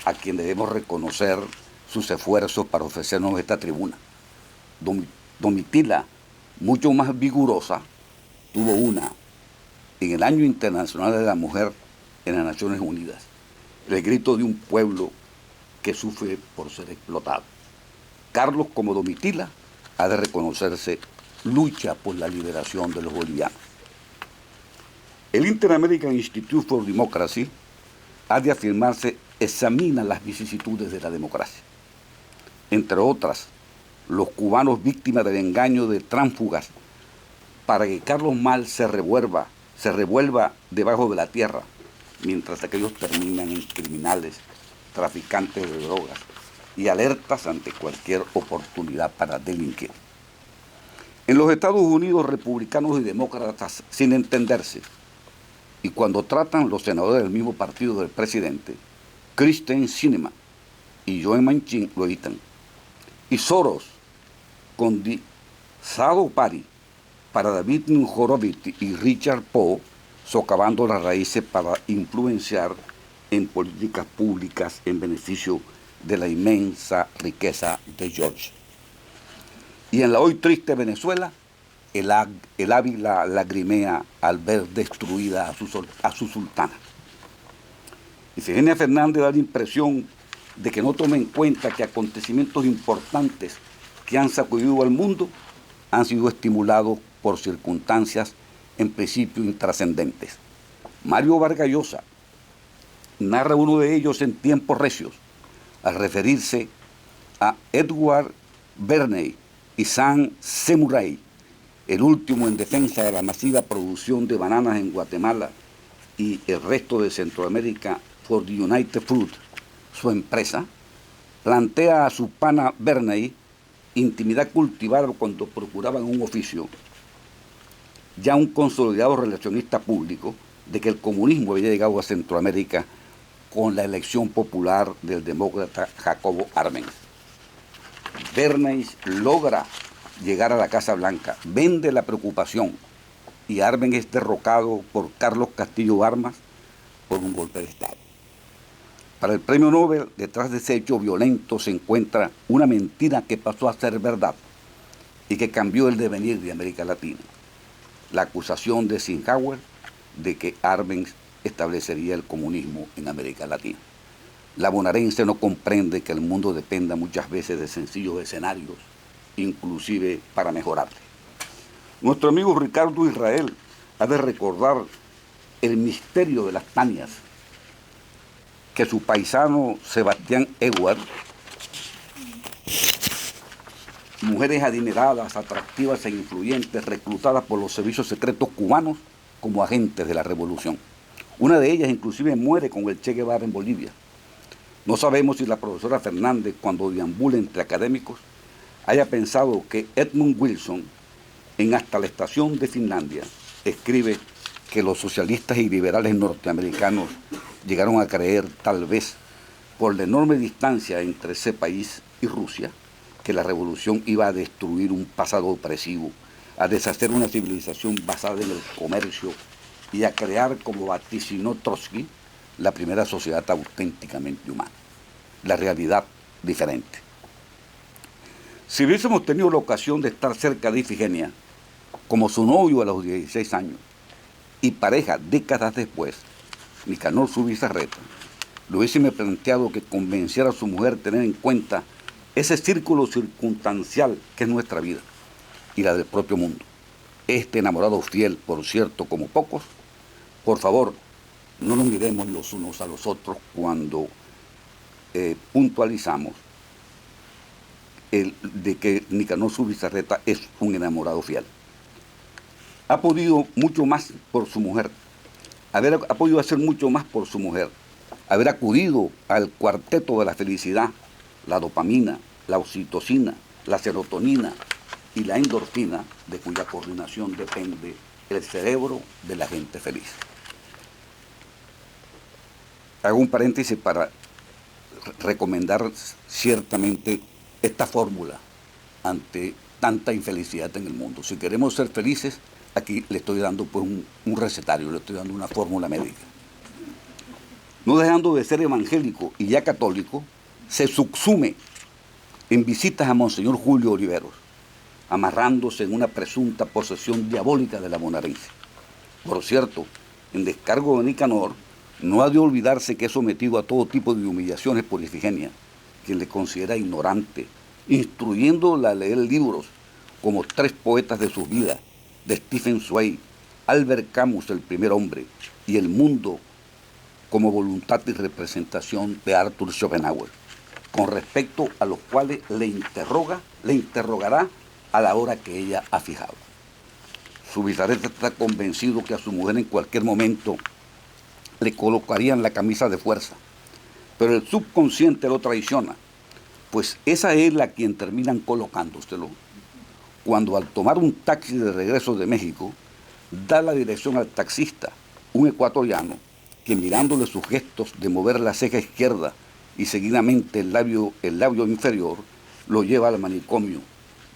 a quien debemos reconocer sus esfuerzos para ofrecernos esta tribuna. Domitila, mucho más vigorosa, tuvo en el Año Internacional de la Mujer en las Naciones Unidas, el grito de un pueblo que sufre por ser explotado. Carlos, como Domitila, ha de reconocerse, lucha por la liberación de los bolivianos. El Inter-American Institute for Democracy, ha de afirmarse, examina las vicisitudes de la democracia. Entre otras, los cubanos víctimas del engaño de tránsfugas para que Carlos Mal se revuelva debajo de la tierra, mientras aquellos terminan en criminales, traficantes de drogas y alertas ante cualquier oportunidad para delinquir. En los Estados Unidos, republicanos y demócratas sin entenderse, y cuando tratan los senadores del mismo partido del presidente, Kristen Sinema y Joe Manchin lo evitan. Y Soros, con The Shadow Party, para David Horowitz y Richard Poe, socavando las raíces para influenciar en políticas públicas en beneficio de la inmensa riqueza de George. Y en la hoy triste Venezuela, el Ávila lagrimea al ver destruida a su sultana. Ifigenia Fernández da la impresión de que no toma en cuenta que acontecimientos importantes que han sacudido al mundo han sido estimulados por circunstancias en principio intrascendentes. Mario Vargas Llosa narra uno de ellos en Tiempos Recios, al referirse a Edward Bernay y Sam Semuray, el último en defensa de la masiva producción de bananas en Guatemala y el resto de Centroamérica for the United Fruit, su empresa, plantea a su pana Bernay intimidad cultivada cuando procuraban un oficio, ya un consolidado relacionista público, de que el comunismo había llegado a Centroamérica con la elección popular del demócrata Jacobo Arbenz. Bernays logra llegar a la Casa Blanca, vende la preocupación y Arbenz es derrocado por Carlos Castillo Armas por un golpe de Estado. Para el premio Nobel, detrás de ese hecho violento se encuentra una mentira que pasó a ser verdad y que cambió el devenir de América Latina: la acusación de Eisenhower de que Arbenz establecería el comunismo en América Latina. La bonaerense no comprende que el mundo dependa muchas veces de sencillos escenarios, inclusive para mejorarle. Nuestro amigo Ricardo Israel ha de recordar el misterio de las Tanias, que su paisano Sebastián Edward, mujeres adineradas, atractivas e influyentes, reclutadas por los servicios secretos cubanos como agentes de la revolución. Una de ellas inclusive muere con el Che Guevara en Bolivia. No sabemos si la profesora Fernández, cuando deambula entre académicos, haya pensado que Edmund Wilson, en Hasta la estación de Finlandia, escribe que los socialistas y liberales norteamericanos llegaron a creer, tal vez, por la enorme distancia entre ese país y Rusia, que la revolución iba a destruir un pasado opresivo, a deshacer una civilización basada en el comercio y a crear, como vaticinó Trotsky, la primera sociedad auténticamente humana. La realidad diferente. Si hubiésemos tenido la ocasión de estar cerca de Ifigenia, como su novio a los 16 años, y pareja décadas después, Nicanor Zubizarreta, le hubiésemos planteado que convenciera a su mujer a tener en cuenta ese círculo circunstancial que es nuestra vida y la del propio mundo. Este enamorado fiel, por cierto, como pocos, por favor, no nos miremos los unos a los otros cuando puntualizamos de que Nicanor Zubizarreta es un enamorado fiel. Ha podido mucho más por su mujer, ha podido hacer mucho más por su mujer, haber acudido al cuarteto de la felicidad, la dopamina, la oxitocina, la serotonina y la endorfina, de cuya coordinación depende el cerebro de la gente feliz. Hago un paréntesis para recomendar ciertamente esta fórmula ante tanta infelicidad en el mundo. Si queremos ser felices, aquí le estoy dando pues un recetario, le estoy dando una fórmula médica. No dejando de ser evangélico y ya católico, se subsume en visitas a Monseñor Julio Oliveros, amarrándose en una presunta posesión diabólica de la bonaerense. Por cierto, en descargo de Nicanor, no ha de olvidarse que es sometido a todo tipo de humillaciones por Ifigenia, quien le considera ignorante, instruyéndola a leer libros como Tres poetas de sus vidas, de Stephen Zweig, Albert Camus, El primer hombre, y El mundo como voluntad y representación de Arthur Schopenhauer, con respecto a los cuales le interrogará a la hora que ella ha fijado. Zubizarreta está convencido que a su mujer en cualquier momento le colocarían la camisa de fuerza, pero el subconsciente lo traiciona, pues esa es la quien terminan colocándoselo, cuando al tomar un taxi de regreso de México, da la dirección al taxista, un ecuatoriano, que mirándole sus gestos de mover la ceja izquierda y seguidamente el labio inferior, lo lleva al manicomio,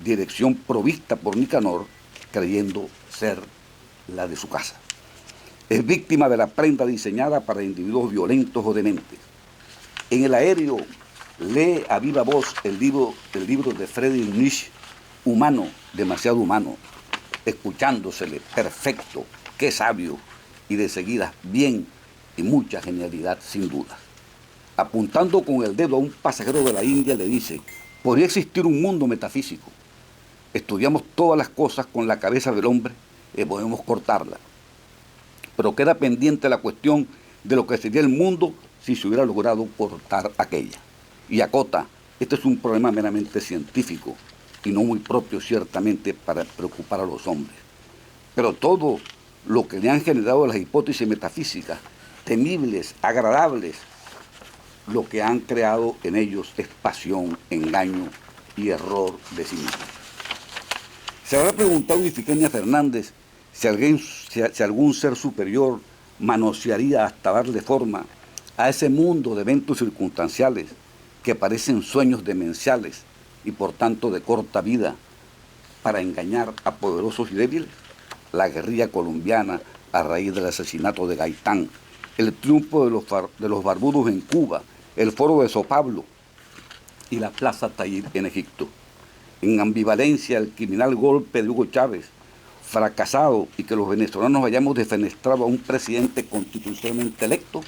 dirección provista por Nicanor, creyendo ser la de su casa. Es víctima de la prenda diseñada para individuos violentos o dementes. En el aéreo lee a viva voz el libro de Friedrich Nietzsche, Humano, demasiado humano, escuchándosele, perfecto, qué sabio, y de seguida bien y mucha genialidad sin duda. Apuntando con el dedo a un pasajero de la India le dice, podría existir un mundo metafísico. Estudiamos todas las cosas con la cabeza del hombre y podemos cortarla. Pero queda pendiente la cuestión de lo que sería el mundo si se hubiera logrado cortar aquella. Y acota, este es un problema meramente científico y no muy propio ciertamente para preocupar a los hombres. Pero todo lo que le han generado las hipótesis metafísicas, temibles, agradables, lo que han creado en ellos es pasión, engaño y error de sí mismo. Se habrá preguntado Ifigenia Fernández si algún ser superior manosearía hasta darle forma a ese mundo de eventos circunstanciales que parecen sueños demenciales y por tanto de corta vida para engañar a poderosos y débiles. La guerrilla colombiana a raíz del asesinato de Gaitán, el triunfo de los barbudos en Cuba, el foro de Sao Paulo y la plaza Tahrir en Egipto. En ambivalencia, el criminal golpe de Hugo Chávez, fracasado, y que los venezolanos hayamos defenestrado a un presidente constitucionalmente electo,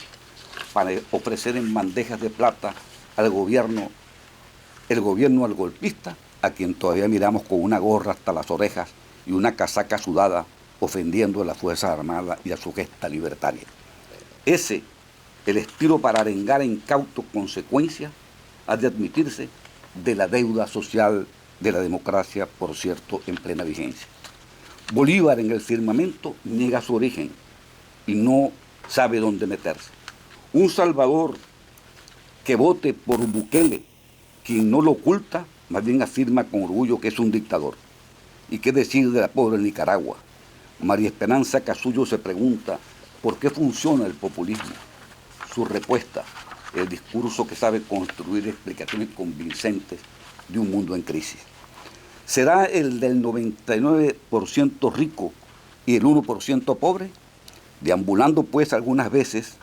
para ofrecer en bandejas de plata al gobierno, el gobierno al golpista, a quien todavía miramos con una gorra hasta las orejas y una casaca sudada, ofendiendo a las Fuerzas Armadas y a su gesta libertaria. Ese, el estilo para arengar en incautos consecuencias, ha de admitirse de la deuda social de la democracia, por cierto, en plena vigencia. Bolívar en el firmamento niega su origen y no sabe dónde meterse. Un Salvador que vote por Bukele, quien no lo oculta, más bien afirma con orgullo que es un dictador. ¿Y qué decir de la pobre Nicaragua? María Esperanza Casullo se pregunta ¿por qué funciona el populismo? Su respuesta, el discurso que sabe construir explicaciones convincentes de un mundo en crisis. ¿Será el del 99% rico y el 1% pobre? Deambulando pues algunas veces,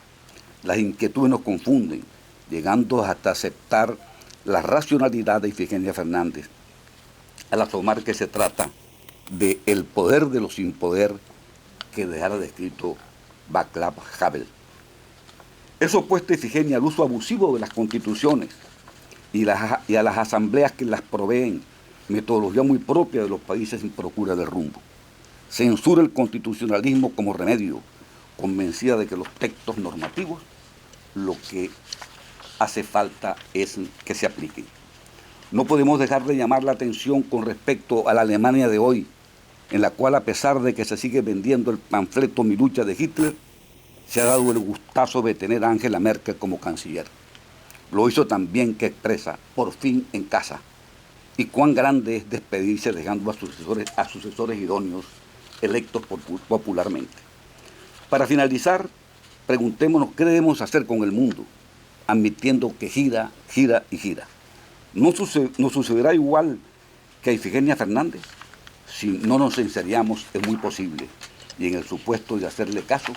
las inquietudes nos confunden, llegando hasta aceptar la racionalidad de Ifigenia Fernández, al asomar que se trata de el poder de los sin poder que dejara descrito Václav Havel. Es opuesta Ifigenia al uso abusivo de las constituciones y a las asambleas que las proveen, metodología muy propia de los países en procura del rumbo. Censura el constitucionalismo como remedio, convencida de que los textos normativos lo que hace falta es que se apliquen. No podemos dejar de llamar la atención con respecto a la Alemania de hoy, en la cual, a pesar de que se sigue vendiendo el panfleto Mi lucha de Hitler, se ha dado el gustazo de tener a Angela Merkel como canciller. Lo hizo también que expresa, por fin en casa, y cuán grande es despedirse dejando a sucesores idóneos electos popularmente. Para finalizar, preguntémonos qué debemos hacer con el mundo, admitiendo que gira, gira y gira. ¿No sucederá igual que a Ifigenia Fernández? Si no nos enseriamos, es muy posible, y en el supuesto de hacerle caso,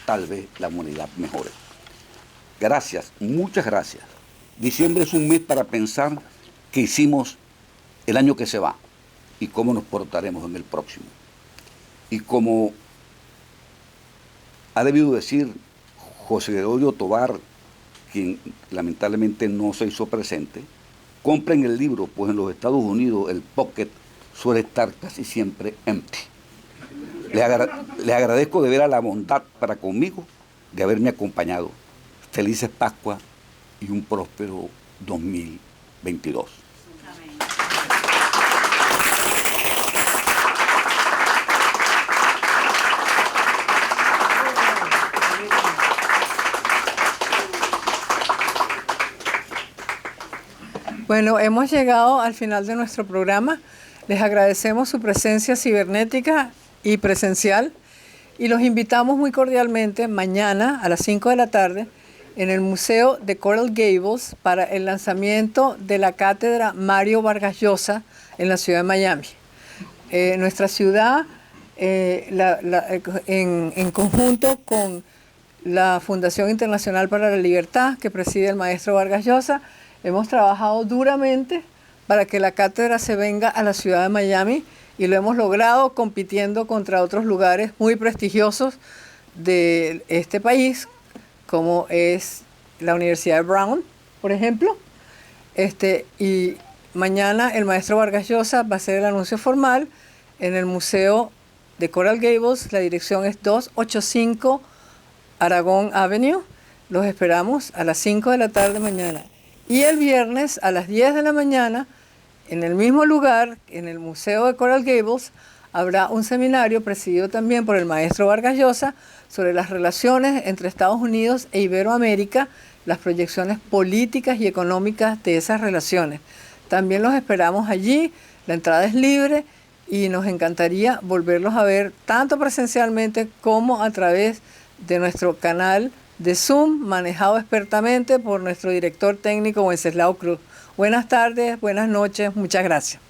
tal vez la humanidad mejore. Gracias, muchas gracias. Diciembre es un mes para pensar qué hicimos el año que se va y cómo nos portaremos en el próximo. Y como ha debido decir José Gregorio Tobar, quien lamentablemente no se hizo presente, compren el libro, pues en los Estados Unidos el pocket suele estar casi siempre empty. Le agradezco de ver a la bondad para conmigo de haberme acompañado. Felices Pascua y un próspero 2022. Bueno, hemos llegado al final de nuestro programa. Les agradecemos su presencia cibernética y presencial y los invitamos muy cordialmente mañana a las 5 de la tarde en el Museo de Coral Gables para el lanzamiento de la cátedra Mario Vargas Llosa en la ciudad de Miami. Nuestra ciudad, en conjunto con la Fundación Internacional para la Libertad, que preside el maestro Vargas Llosa, hemos trabajado duramente para que la cátedra se venga a la ciudad de Miami y lo hemos logrado compitiendo contra otros lugares muy prestigiosos de este país, como es la Universidad de Brown, por ejemplo. Y mañana el maestro Vargas Llosa va a hacer el anuncio formal en el Museo de Coral Gables. La dirección es 285 Aragón Avenue. Los esperamos a las 5 de la tarde mañana. Y el viernes a las 10 de la mañana, en el mismo lugar, en el Museo de Coral Gables, habrá un seminario presidido también por el maestro Vargas Llosa sobre las relaciones entre Estados Unidos e Iberoamérica, las proyecciones políticas y económicas de esas relaciones. También los esperamos allí, la entrada es libre y nos encantaría volverlos a ver tanto presencialmente como a través de nuestro canal de Zoom, manejado expertamente por nuestro director técnico Wenceslao Cruz. Buenas tardes, buenas noches, muchas gracias.